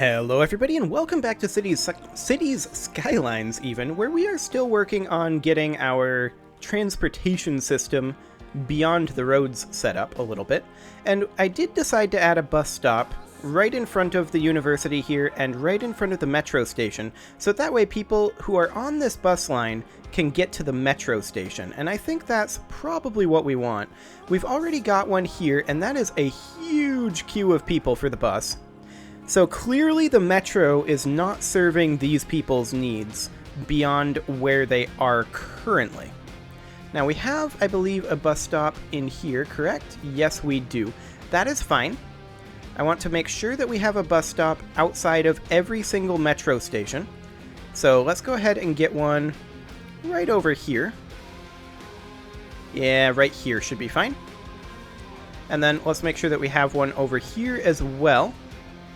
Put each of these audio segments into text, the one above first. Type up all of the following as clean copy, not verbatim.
Hello everybody and welcome back to Cities Skylines even, where we are still working on getting our transportation system beyond the roads set up a little bit. And I did decide to add a bus stop right in front of the university here and right in front of the metro station, so that way people who are on this bus line can get to the metro station, and I think that's probably what we want. We've already got one here, and that is a huge queue of people for the bus. So clearly the metro is not serving these people's needs beyond where they are currently. Now we have, I believe, a bus stop in here, correct? Yes, we do. That is fine. I want to make sure that we have a bus stop outside of every single metro station. So let's go ahead and get one right over here. Yeah, right here should be fine. And then let's make sure that we have one over here as well.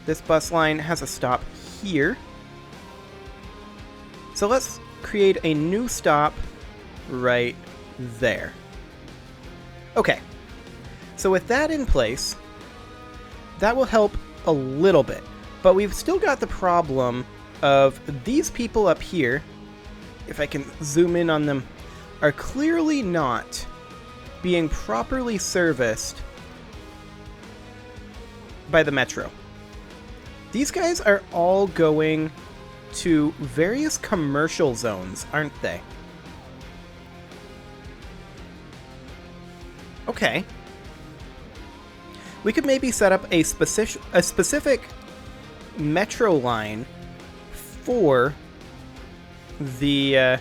This bus line has a stop here. So let's create a new stop right there. Okay. So with that in place, that will help a little bit. But we've still got the problem of these people up here, if I can zoom in on them, are clearly not being properly serviced by the metro. These guys are all going to various commercial zones, aren't they? Okay. We could maybe set up a specific metro line for the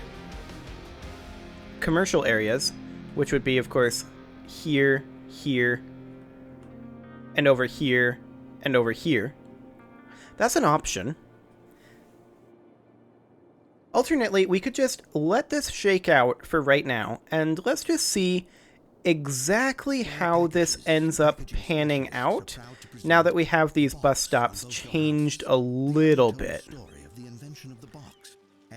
commercial areas, which would be, of course, here, here, and over here, and over here. That's an option. Alternately, we could just let this shake out for right now, and let's just see exactly how this ends up panning out now that we have these bus stops changed a little bit.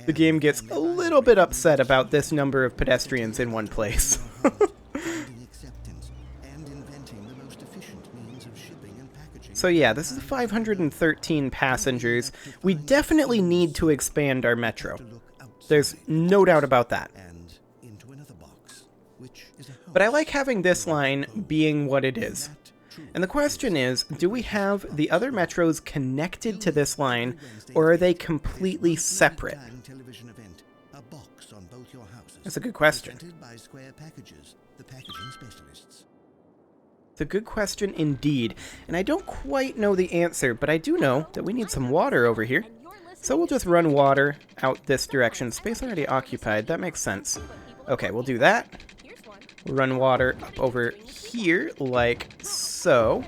The game gets a little bit upset about this number of pedestrians in one place. So yeah, this is 513 passengers. We definitely need to expand our metro. There's no doubt about that. But I like having this line being what it is. And the question is, do we have the other metros connected to this line, or are they completely separate? That's a good question. It's a good question indeed, and I don't quite know the answer, but I do know that we need some water over here. So we'll just run water out this direction. Space already occupied, that makes sense. Okay, we'll do that. We'll run water up over here, like so.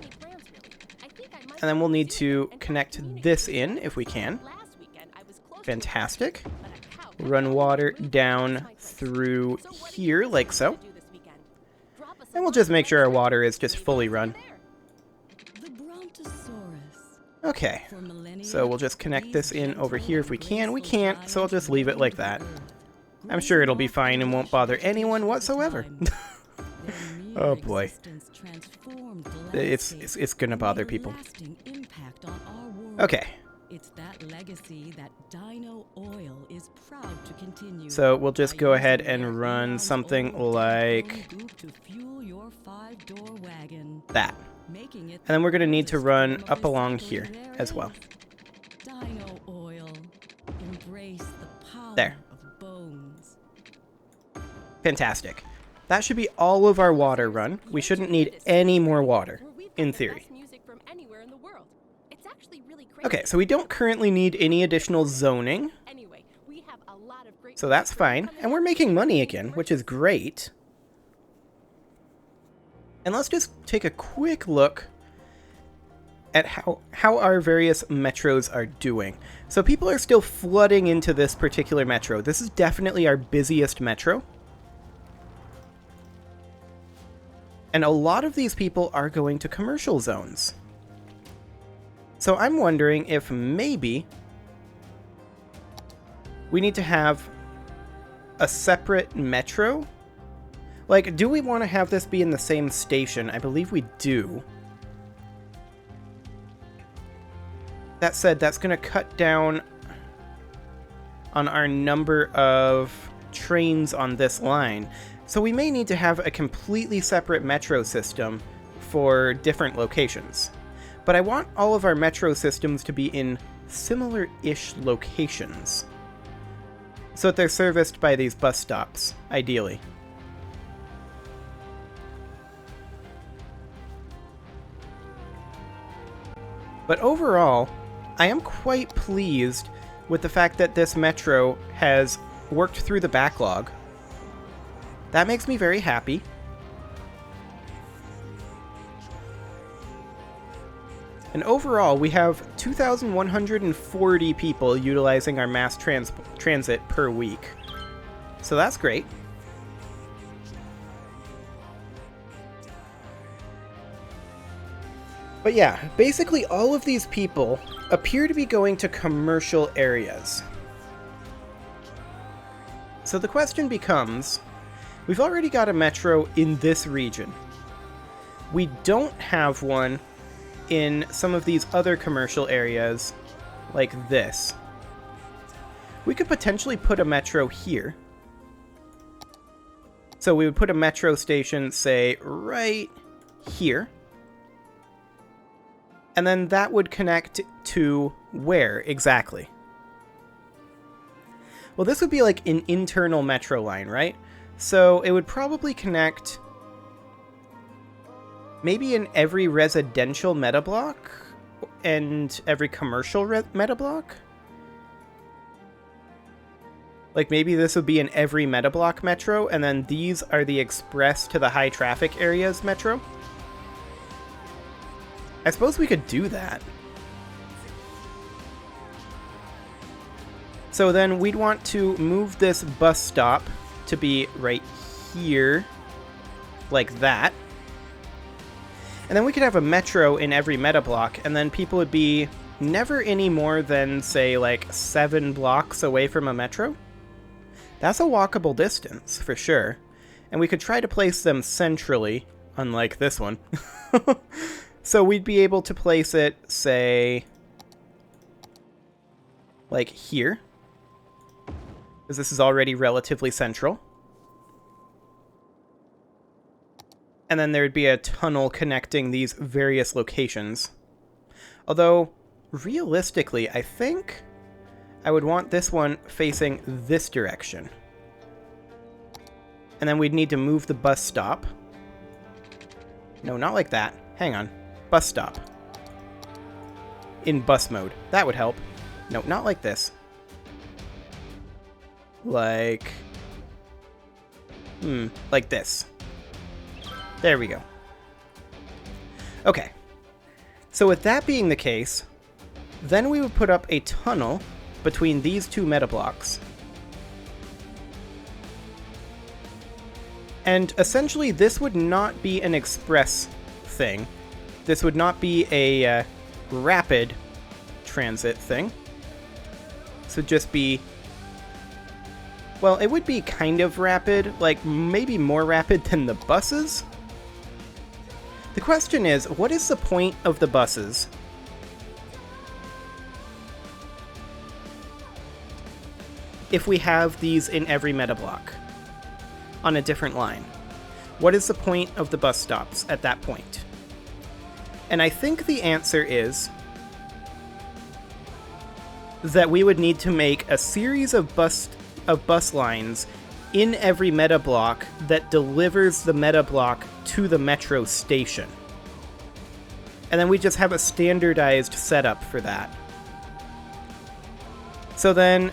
And then we'll need to connect this in, if we can. Fantastic. We'll run water down through here, like so. And we'll just make sure our water is just fully run. Okay, so we'll just connect this in over here if we can. We can't, so I'll just leave it like that. I'm sure it'll be fine and won't bother anyone whatsoever. Oh boy. It's gonna bother people. Okay. It's that legacy that Dino Oil is proud to continue. So we'll just go ahead and run something like that. And then we're going to need to run up along here as well. There. Fantastic. That should be all of our water run. We shouldn't need any more water, in theory. Okay, so we don't currently need any additional zoning. So that's fine. And we're making money again, which is great. And let's just take a quick look at how our various metros are doing. So people are still flooding into this particular metro. This is definitely our busiest metro. And a lot of these people are going to commercial zones. So I'm wondering if maybe we need to have a separate metro. Like, do we want to have this be in the same station? I believe we do. That said, that's going to cut down on our number of trains on this line. So we may need to have a completely separate metro system for different locations. But I want all of our metro systems to be in similar-ish locations, so that they're serviced by these bus stops, ideally. But overall, I am quite pleased with the fact that this metro has worked through the backlog. That makes me very happy. And overall, we have 2,140 people utilizing our mass transit per week. So that's great. But yeah, basically all of these people appear to be going to commercial areas. So the question becomes, we've already got a metro in this region. We don't have one in some of these other commercial areas, like this. We could potentially put a metro here. So we would put a metro station, say, right here. And then that would connect to where exactly? Well, this would be like an internal metro line, right? So it would probably connect maybe in every residential meta block and every commercial meta block? Like maybe this would be in every meta block metro, and then these are the express to the high traffic areas metro? I suppose we could do that. So then we'd want to move this bus stop to be right here, like that. And then we could have a metro in every meta block, and then people would be never any more than, say, like 7 blocks away from a metro. That's a walkable distance, for sure. And we could try to place them centrally, unlike this one. So we'd be able to place it, say, like here, because this is already relatively central. And then there'd be a tunnel connecting these various locations. Although, realistically, I think I would want this one facing this direction. And then we'd need to move the bus stop. No, not like that. Hang on. Bus stop. In bus mode. That would help. No, not like this. Like this. There we go. Okay. So with that being the case, then we would put up a tunnel between these two meta blocks. And essentially this would not be an express thing. This would not be a rapid transit thing. This would just be... well, it would be kind of rapid, like maybe more rapid than the buses. The question is, what is the point of the buses? If we have these in every meta block on a different line, what is the point of the bus stops at that point? And I think the answer is that we would need to make a series of bus lines in every meta block that delivers the meta block to the metro station. And then we just have a standardized setup for that. So then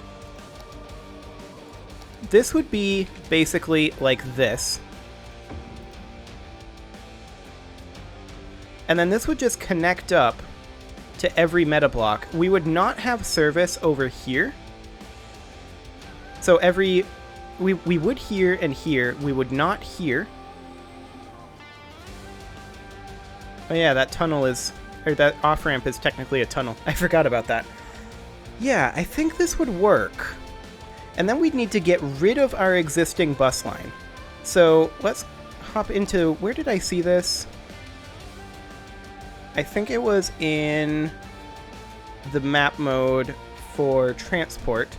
this would be basically like this. And then this would just connect up to every meta block. We would not have service over here. So every... We would here and here. We would not here. Oh yeah, that tunnel is... or that off-ramp is technically a tunnel. I forgot about that. Yeah, I think this would work. And then we'd need to get rid of our existing bus line. So let's hop into... where did I see this? I think it was in the map mode for transport,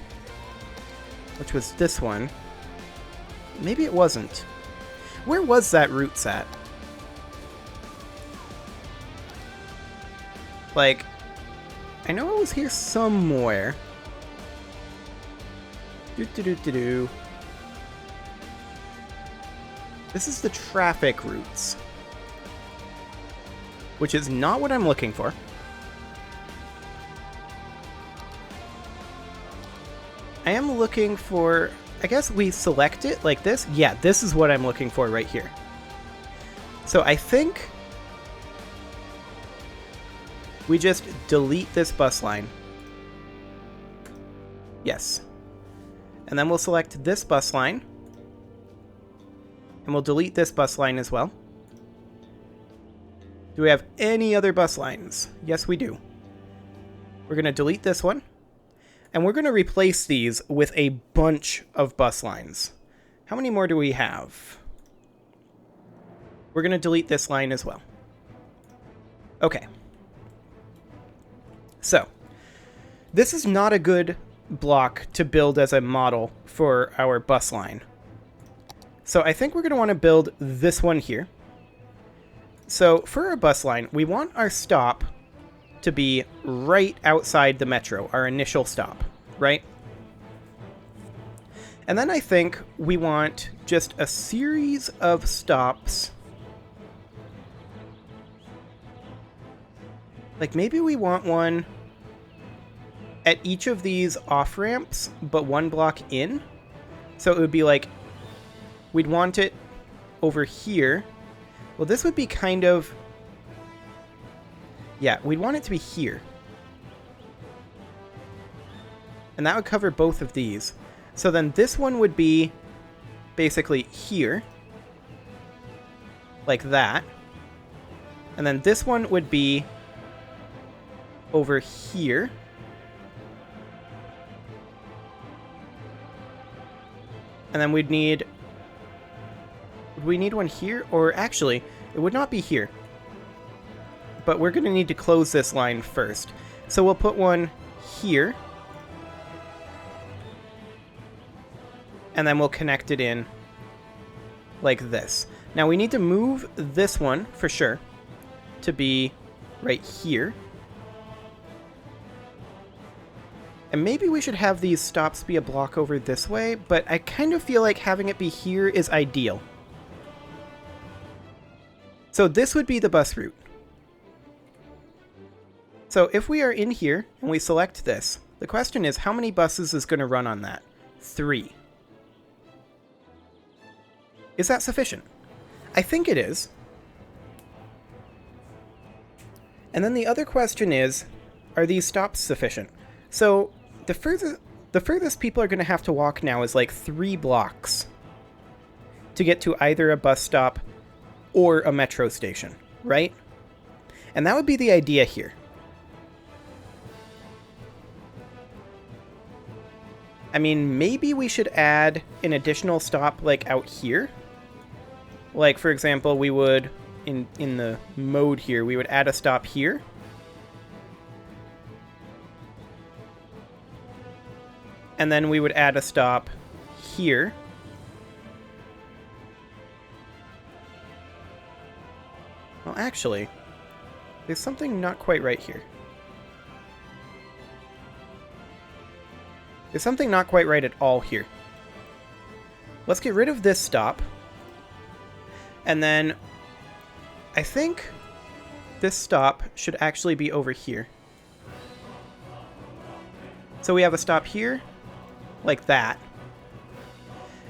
which was this one. Maybe it wasn't. Where was that route at? Like, I know it was here somewhere. Do-do-do-do-do. This is the traffic routes, which is not what I'm looking for. I am looking for, I guess we select it like this. Yeah, this is what I'm looking for right here. So I think we just delete this bus line. Yes. And then we'll select this bus line. And we'll delete this bus line as well. Do we have any other bus lines? Yes, we do. We're going to delete this one. And we're going to replace these with a bunch of bus lines. How many more do we have? We're going to delete this line as well. Okay. So, this is not a good block to build as a model for our bus line. So I think we're going to want to build this one here. So for our bus line, we want our stop to be right outside the metro, our initial stop, right? And then I think we want just a series of stops. Like maybe we want one at each of these off-ramps, but one block in. So it would be like, we'd want it over here. Well, this would be kind of... Yeah, we'd want it to be here. And that would cover both of these. So then this one would be basically here. Like that. And then this one would be over here. And then we'd need... Would we need one here? Or actually, it would not be here. But we're going to need to close this line first. So we'll put one here. And then we'll connect it in like this. Now we need to move this one, for sure, to be right here. And maybe we should have these stops be a block over this way, but I kind of feel like having it be here is ideal. So this would be the bus route. So if we are in here and we select this, the question is how many buses is going to run on that? 3. Is that sufficient? I think it is. And then the other question is, are these stops sufficient? So the furthest people are going to have to walk now is like 3 blocks to get to either a bus stop or a metro station, right? And that would be the idea here. I mean, maybe we should add an additional stop like out here. Like, for example, we would, in the mode here, we would add a stop here. And then we would add a stop here. Well, actually, there's something not quite right here. There's something not quite right at all here. Let's get rid of this stop. And then I think this stop should actually be over here. So we have a stop here, like that.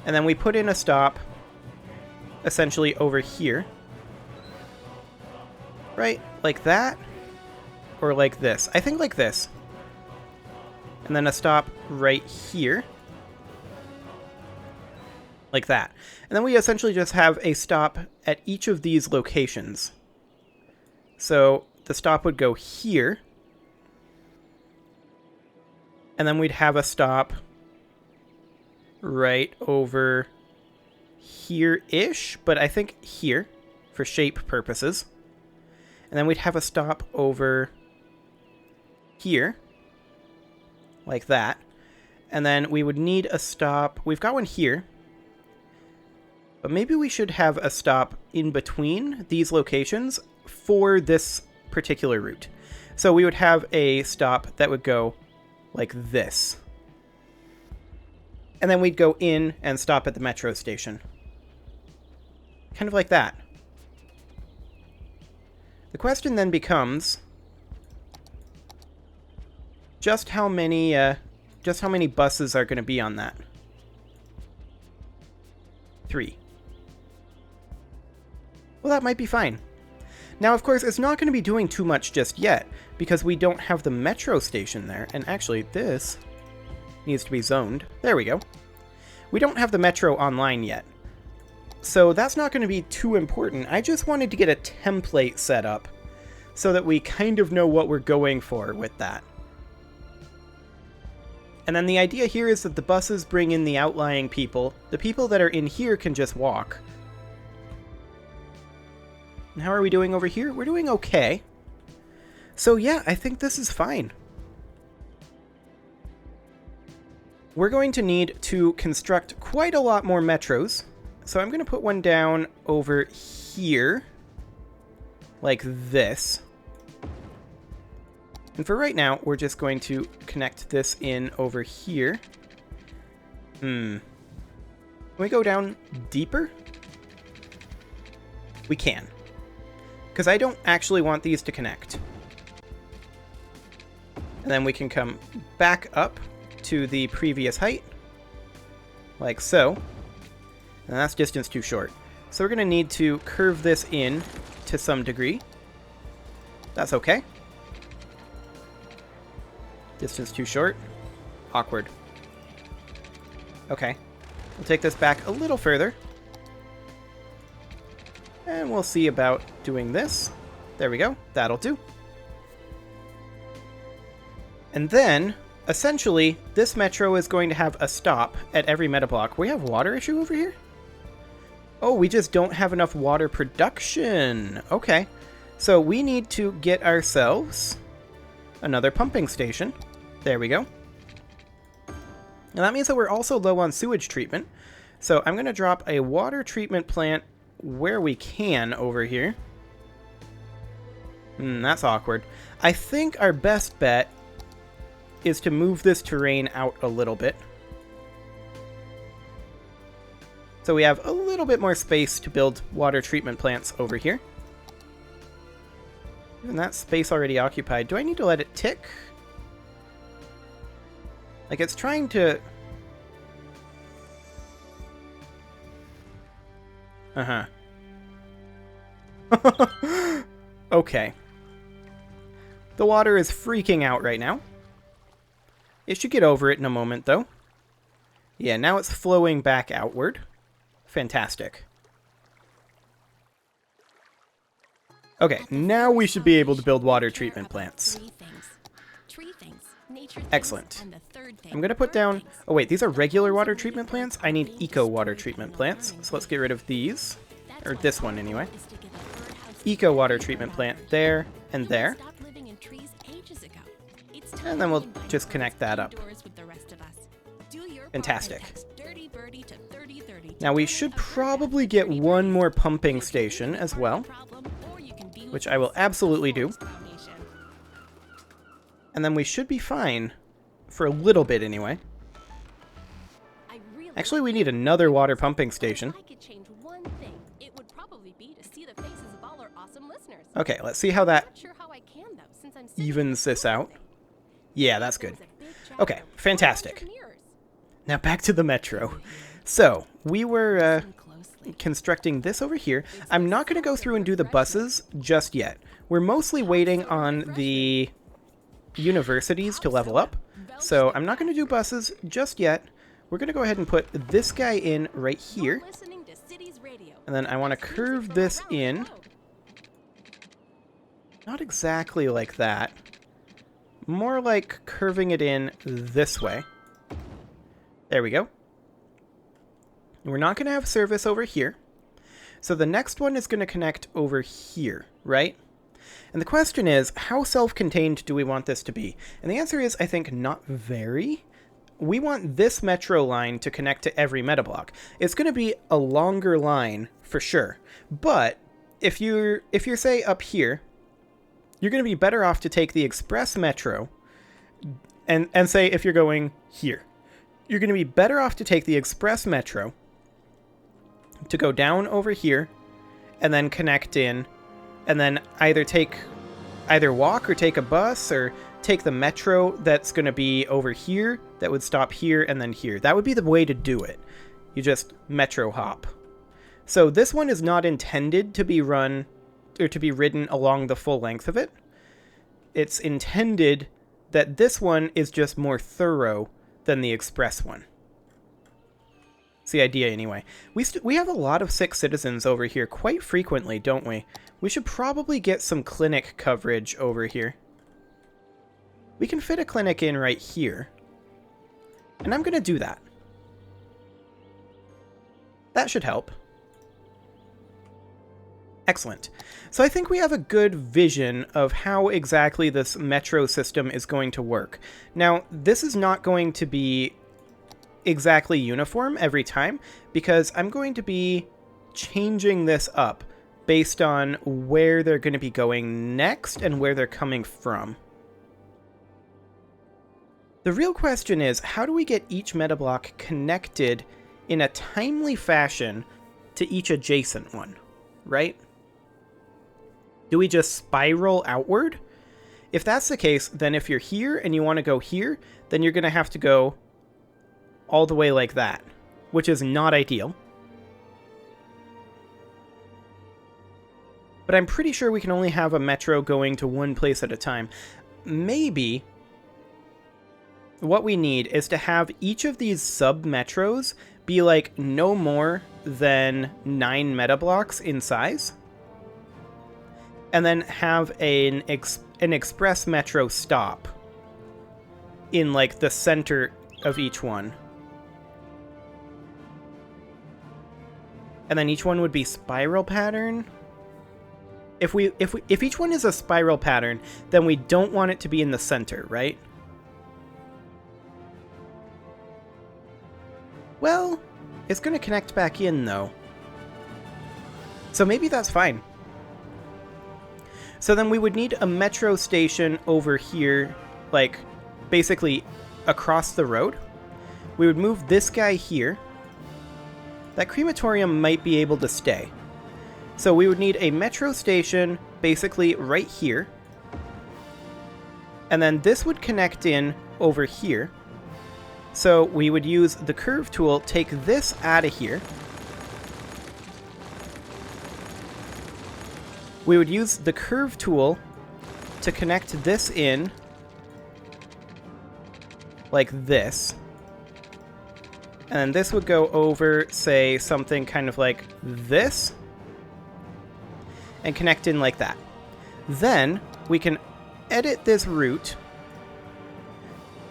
And then we put in a stop essentially over here. Right? Like that? Or like this? I think like this. And then a stop right here. Like that. And then we essentially just have a stop at each of these locations. So the stop would go here. And then we'd have a stop right over here-ish, but I think here for shape purposes. And then we'd have a stop over here. like that. And then we would need a stop. We've got one here. But maybe we should have a stop in between these locations for this particular route. So we would have a stop that would go like this. And then we'd go in and stop at the metro station. Kind of like that. The question then becomes just how many buses are going to be on that? 3. Well, that might be fine. Now, of course, it's not going to be doing too much just yet, because we don't have the metro station there. And actually, this needs to be zoned. There we go. We don't have the metro online yet. So that's not going to be too important. I just wanted to get a template set up so that we kind of know what we're going for with that. And then the idea here is that the buses bring in the outlying people. The people that are in here can just walk. And how are we doing over here? We're doing okay. So yeah, I think this is fine. We're going to need to construct quite a lot more metros. So I'm going to put one down over here, like this. And for right now, we're just going to connect this in over here. Can we go down deeper? We can. Because I don't actually want these to connect. And then we can come back up to the previous height, like so. And that's distance too short. So we're going to need to curve this in to some degree. That's okay. Distance too short. Awkward. Okay. We'll take this back a little further. And we'll see about doing this. There we go. That'll do. And then, essentially, this metro is going to have a stop at every meta block. We have water issue over here? Oh, we just don't have enough water production. Okay. So we need to get ourselves another pumping station. There we go. And that means that we're also low on sewage treatment. So I'm going to drop a water treatment plant where we can over here. That's awkward. I think our best bet is to move this terrain out a little bit. So we have a little bit more space to build water treatment plants over here. And that space already occupied. Do I need to let it tick? Like, it's trying to... Okay. The water is freaking out right now. It should get over it in a moment, though. Yeah, now it's flowing back outward. Fantastic. Okay, now we should be able to build water treatment plants. Excellent. I'm going to put down... Oh wait, these are regular water treatment plants? I need eco water treatment plants. So let's get rid of these. Or this one anyway. Eco water treatment plant there and there. And then we'll just connect that up. Fantastic. Now we should probably get one more pumping station as well, which I will absolutely do. And then we should be fine for a little bit anyway. Actually, we need another water pumping station. Okay, let's see how that evens this out. Yeah, that's good. Okay, fantastic. Now back to the metro. So, we were constructing this over here. I'm not going to go through and do the buses just yet. We're mostly waiting on the universities to level up. So, I'm not going to do buses just yet. We're going to go ahead and put this guy in right here. And then I want to curve this in. Not exactly like that. More like curving it in this way. There we go. We're not going to have service over here. So the next one is going to connect over here, right? And the question is, how self-contained do we want this to be? And the answer is, I think, not very. We want this metro line to connect to every meta block. It's going to be a longer line for sure, but if you're say up here, you're going to be better off to take the express metro, and say if you're going here, you're going to be better off to take the express metro to go down over here and then connect in, and then either walk or take a bus or take the metro that's going to be over here that would stop here and then here. That would be the way to do it. You just metro hop. So this one is not intended to be run or to be ridden along the full length of it. It's intended that this one is just more thorough than the express one. It's the idea anyway. We have a lot of sick citizens over here quite frequently, don't we? We should probably get some clinic coverage over here. We can fit a clinic in right here. And I'm going to do that. That should help. Excellent. So I think we have a good vision of how exactly this metro system is going to work. Now, this is not going to be exactly uniform every time, because I'm going to be changing this up based on where they're going to be going next and where they're coming from. The real question is, how do we get each meta block connected in a timely fashion to each adjacent one, right? Do we just spiral outward? If that's the case, then if you're here and you want to go here, then you're going to have to go all the way like that, which is not ideal. But I'm pretty sure we can only have a metro going to one place at a time. Maybe what we need is to have each of these sub-metros be like no more than 9 meta blocks in size. And then have an express metro stop in like the center of each one. And then each one would be spiral pattern. If each one is a spiral pattern, then we don't want it to be in the center, right? Well, it's going to connect back in though. So maybe that's fine. So then we would need a metro station over here, like basically across the road. We would move this guy here. That crematorium might be able to stay. So we would need a metro station basically right here. And then this would connect in over here. So we would use the curve tool, take this out of here. We would use the curve tool to connect this in like this. And then this would go over, say, something kind of like this. And connect in like that. Then we can edit this route.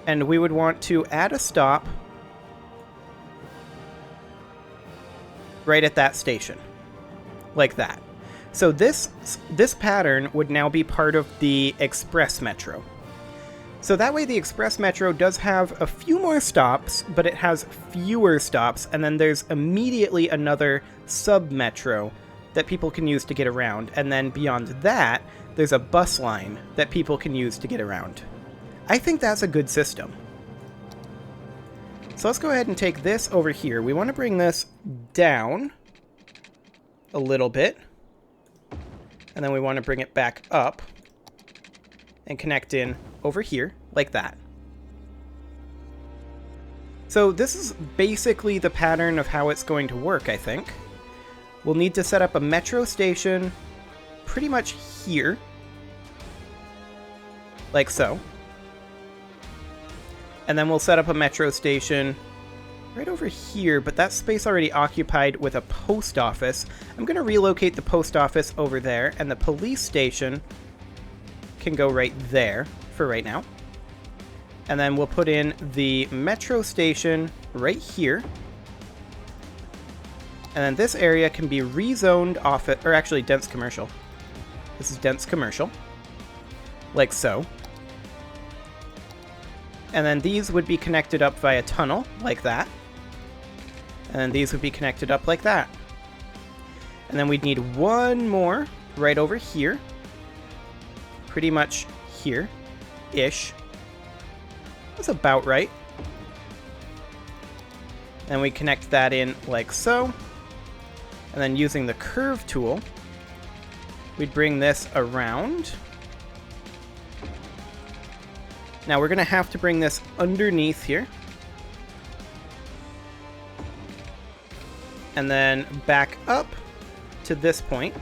And we would want to add a stop right at that station. Like that. So this pattern would now be part of the express metro. So that way the express metro does have a few more stops, but it has fewer stops, and then there's immediately another sub-metro that people can use to get around, and then beyond that, there's a bus line that people can use to get around. I think that's a good system. So let's go ahead and take this over here. We want to bring this down a little bit. And then we want to bring it back up and connect in over here, like that. So this is basically the pattern of how it's going to work, I think. We'll need to set up a metro station pretty much here. Like so. And then we'll set up a metro station right over here, but that space already occupied with a post office. I'm going to relocate the post office over there, and the police station can go right there for right now. And then we'll put in the metro station right here. And then this area can be rezoned off it, or actually dense commercial. This is dense commercial. Like so. And then these would be connected up via tunnel, like that. And then these would be connected up like that. And then we'd need one more right over here. Pretty much here-ish. That's about right. And we connect that in like so. And then using the curve tool, we'd bring this around. Now we're going to have to bring this underneath here. And then back up to this point.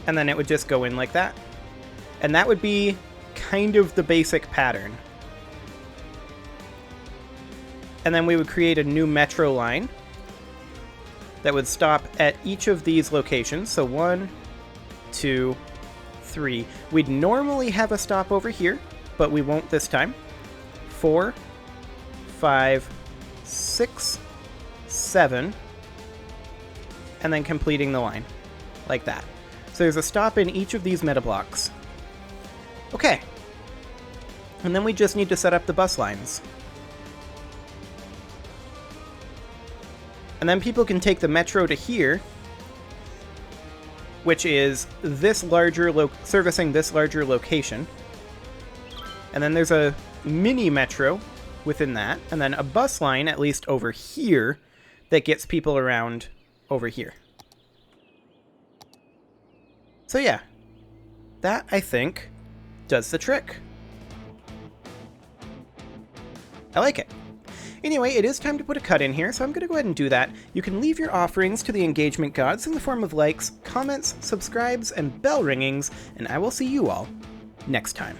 And then it would just go in like that. And that would be kind of the basic pattern. And then we would create a new metro line that would stop at each of these locations. So 1, 2, 3. We'd normally have a stop over here, but we won't this time. 4, 5, 6, 7, and then completing the line like that. So there's a stop in each of these meta blocks. Okay. And then we just need to set up the bus lines. And then people can take the metro to here, which is this larger servicing this larger location. And then there's a mini metro within that, and then a bus line, at least over here, that gets people around over here. So yeah, that, I think, does the trick. I like it. Anyway, it is time to put a cut in here, so I'm going to go ahead and do that. You can leave your offerings to the engagement gods in the form of likes, comments, subscribes, and bell ringings, and I will see you all next time.